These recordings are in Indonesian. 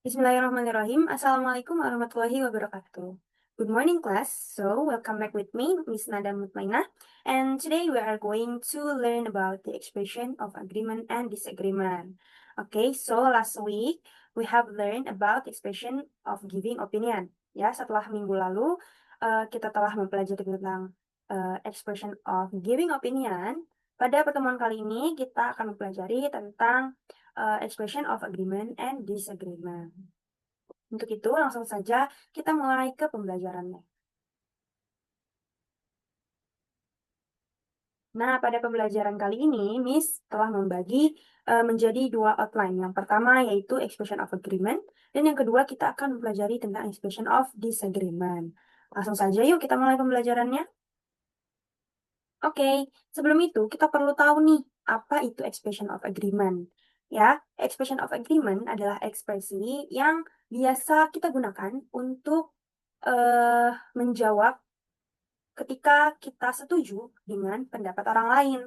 Bismillahirrahmanirrahim. Assalamualaikum warahmatullahi wabarakatuh. Good morning, class. So, welcome back with me, Miss Nada Mutmainah. And today we are going to learn about the expression of agreement and disagreement. Okay, so last week we have learned about the expression of giving opinion. Ya, setelah minggu lalu kita telah mempelajari tentang expression of giving opinion. Pada pertemuan kali ini kita akan mempelajari tentang expression of agreement and disagreement. Untuk itu, langsung saja kita mulai ke pembelajarannya. Nah, pada pembelajaran kali ini, Miss telah membagi menjadi dua outline. Yang pertama yaitu expression of agreement, dan yang kedua kita akan mempelajari tentang expression of disagreement. Langsung saja yuk kita mulai pembelajarannya. Oke, sebelum itu kita perlu tahu nih, apa itu expression of agreement. Ya, expression of agreement adalah ekspresi yang biasa kita gunakan untuk menjawab ketika kita setuju dengan pendapat orang lain.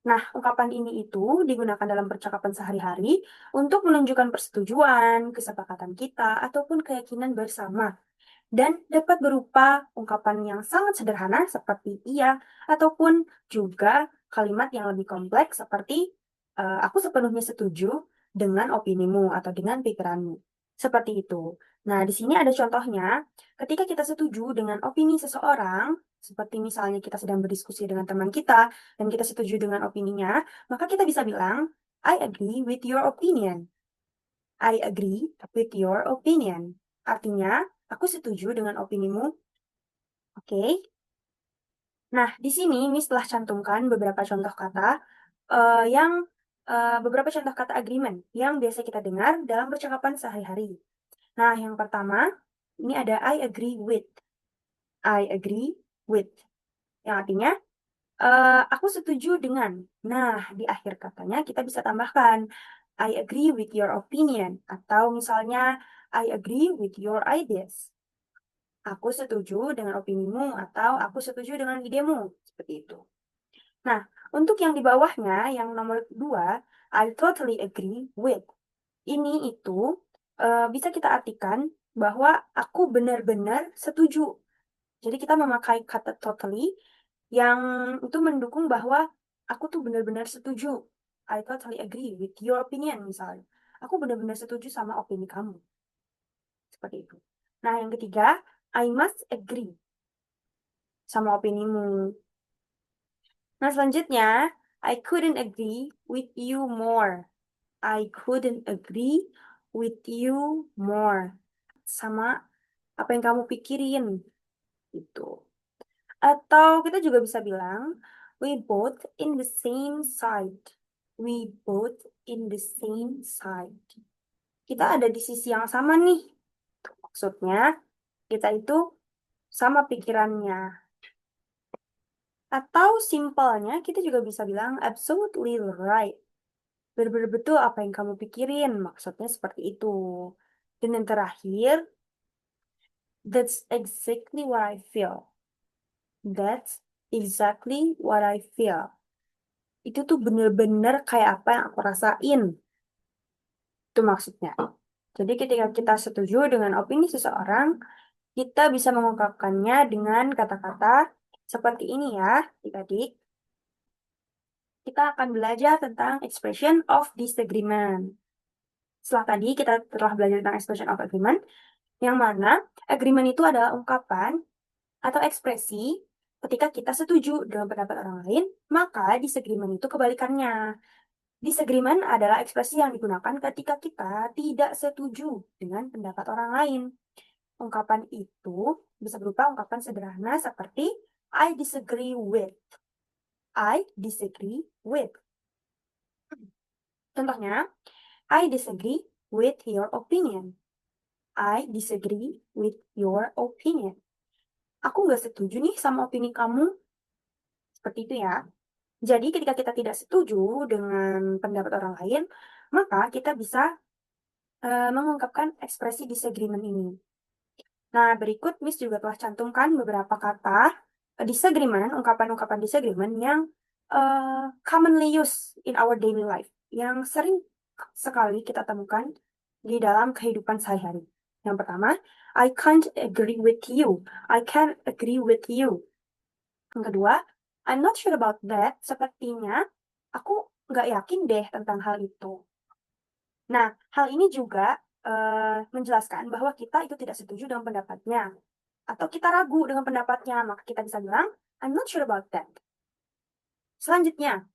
Nah, ungkapan ini itu digunakan dalam percakapan sehari-hari untuk menunjukkan persetujuan, kesepakatan kita, ataupun keyakinan bersama. Dan dapat berupa ungkapan yang sangat sederhana seperti iya, ataupun juga kalimat yang lebih kompleks seperti aku sepenuhnya setuju dengan opinimu atau dengan pikiranmu. Seperti itu. Nah, di sini ada contohnya. Ketika kita setuju dengan opini seseorang, seperti misalnya kita sedang berdiskusi dengan teman kita, dan kita setuju dengan opininya, maka kita bisa bilang, I agree with your opinion. I agree with your opinion. Artinya, aku setuju dengan opinimu. Oke. Nah, di sini Miss telah cantumkan beberapa contoh kata yang beberapa contoh kata agreement yang biasa kita dengar dalam percakapan sehari-hari. Nah, yang pertama, ini ada I agree with. I agree with. Yang artinya, aku setuju dengan. Nah, di akhir katanya kita bisa tambahkan, I agree with your opinion. Atau misalnya, I agree with your ideas. Aku setuju dengan opinimu atau aku setuju dengan idemu. Seperti itu. Nah, untuk yang di bawahnya, yang nomor dua, I totally agree with. Ini itu bisa kita artikan bahwa aku benar-benar setuju. Jadi kita memakai kata totally yang itu mendukung bahwa aku tuh benar-benar setuju. I totally agree with your opinion misalnya. Aku benar-benar setuju sama opini kamu. Seperti itu. Nah, yang ketiga, I must agree sama opinimu. Nah, selanjutnya, I couldn't agree with you more. I couldn't agree with you more. Sama apa yang kamu pikirin. Itu. Atau kita juga bisa bilang, we both in the same side. We both in the same side. Kita ada di sisi yang sama nih. Maksudnya, kita itu sama pikirannya. Atau simpelnya, kita juga bisa bilang, absolutely right. Benar-benar betul apa yang kamu pikirin. Maksudnya seperti itu. Dan yang terakhir, that's exactly what I feel. That's exactly what I feel. Itu tuh bener-bener kayak apa yang aku rasain. Itu maksudnya. Jadi ketika kita setuju dengan opini seseorang, kita bisa mengungkapkannya dengan kata-kata seperti ini ya, adik-adik. Kita akan belajar tentang expression of disagreement. Setelah tadi kita telah belajar tentang expression of agreement, yang mana agreement itu adalah ungkapan atau ekspresi ketika kita setuju dengan pendapat orang lain, maka disagreement itu kebalikannya. Disagreement adalah ekspresi yang digunakan ketika kita tidak setuju dengan pendapat orang lain. Ungkapan itu bisa berupa ungkapan sederhana seperti I disagree with. I disagree with. Contohnya, I disagree with your opinion. I disagree with your opinion. Aku nggak setuju nih sama opini kamu. Seperti itu ya. Jadi ketika kita tidak setuju dengan pendapat orang lain, maka kita bisa mengungkapkan ekspresi disagreement ini. Nah, berikut Miss juga telah cantumkan beberapa kata disagreement, ungkapan-ungkapan disagreement yang commonly used in our daily life, yang sering sekali kita temukan di dalam kehidupan sehari-hari. Yang pertama, I can't agree with you. I can't agree with you. Yang kedua, I'm not sure about that. Sepertinya aku nggak yakin deh tentang hal itu. Nah, hal ini juga menjelaskan bahwa kita itu tidak setuju dengan pendapatnya. Atau kita ragu dengan pendapatnya, maka kita bisa bilang, I'm not sure about that. Selanjutnya,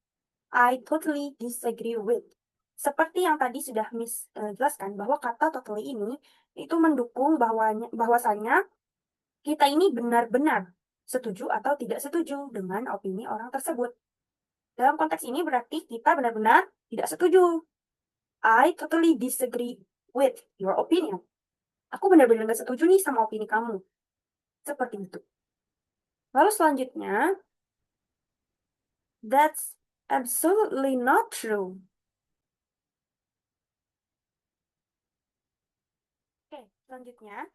I totally disagree with. Seperti yang tadi sudah Miss jelaskan, bahwa kata totally ini itu mendukung bahwasanya kita ini benar-benar setuju atau tidak setuju dengan opini orang tersebut. Dalam konteks ini berarti kita benar-benar tidak setuju. I totally disagree with your opinion. Aku benar-benar gak setuju nih sama opini kamu. Seperti itu. Lalu selanjutnya, that's absolutely not true. Oke, selanjutnya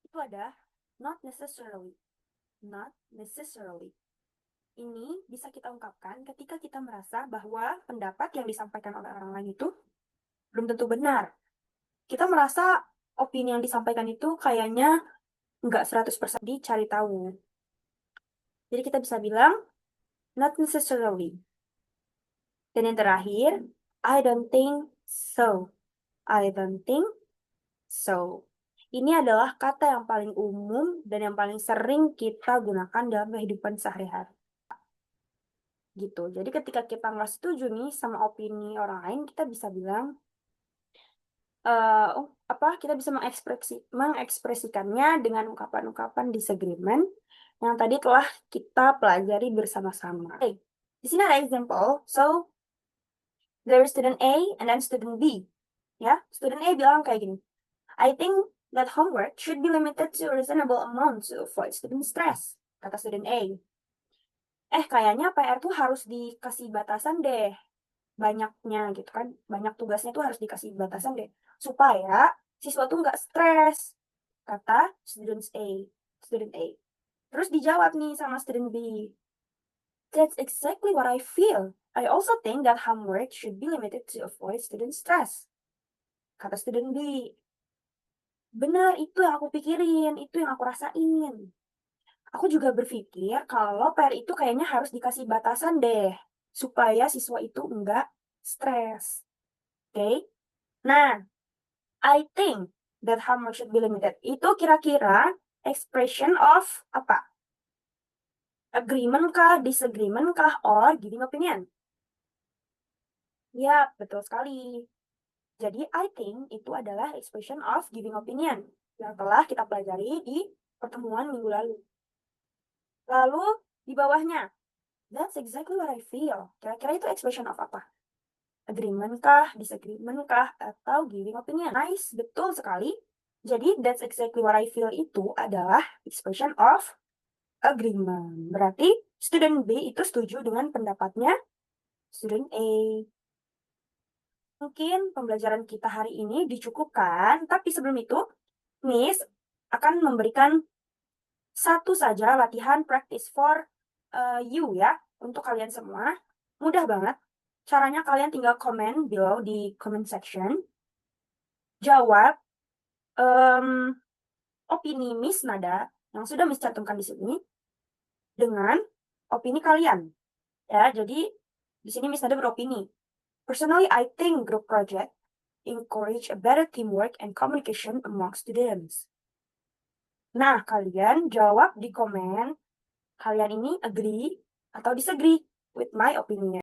itu ada not necessarily. Not necessarily. Ini bisa kita ungkapkan ketika kita merasa bahwa pendapat yang disampaikan oleh orang lain itu belum tentu benar. Kita merasa opini yang disampaikan itu kayaknya nggak 100% dicari tahu. Jadi kita bisa bilang, not necessarily. Dan yang terakhir, I don't think so. I don't think so. Ini adalah kata yang paling umum dan yang paling sering kita gunakan dalam kehidupan sehari-hari. Gitu. Jadi ketika kita nggak setuju nih sama opini orang lain, kita bisa bilang, kita bisa mengekspresikannya dengan ungkapan-ungkapan disagreement yang tadi telah kita pelajari bersama-sama. Oke, di sini ada example. So, there is student A and then student B. Ya, student A bilang kayak gini. I think that homework should be limited to a reasonable amount to avoid student stress. Kata student A. Kayaknya PR tuh harus dikasih batasan deh. Banyaknya gitu kan. Banyak tugasnya tuh harus dikasih batasan deh. Supaya siswa tuh nggak stres. Kata student A. Student A. Terus dijawab nih sama student B. That's exactly what I feel. I also think that homework should be limited to avoid student stress. Kata student B. Benar, itu yang aku pikirin, itu yang aku rasain. Aku juga berpikir kalau PR itu kayaknya harus dikasih batasan deh, supaya siswa itu enggak stres. Oke? Nah, I think that homework should be limited. Itu kira-kira expression of apa? Agreement kah, disagreement kah, or giving opinion? Ya, betul sekali. Jadi, I think itu adalah expression of giving opinion yang telah kita pelajari di pertemuan minggu lalu. Lalu, di bawahnya, that's exactly what I feel. Kira-kira itu expression of apa? Agreement kah, disagreement kah, atau giving opinion? Nice, betul sekali. Jadi, that's exactly what I feel itu adalah expression of agreement. Berarti, student B itu setuju dengan pendapatnya student A. Mungkin pembelajaran kita hari ini dicukupkan, tapi sebelum itu, Miss akan memberikan satu saja latihan practice for you ya, untuk kalian semua. Mudah banget. Caranya kalian tinggal komen below di comment section. Jawab opini Miss Nada yang sudah Miss cantumkan di sini dengan opini kalian. Ya, jadi di sini Miss Nada beropini. Personally, I think group project encourage a better teamwork and communication among students. Nah, kalian jawab di komen, kalian ini agree atau disagree with my opinion.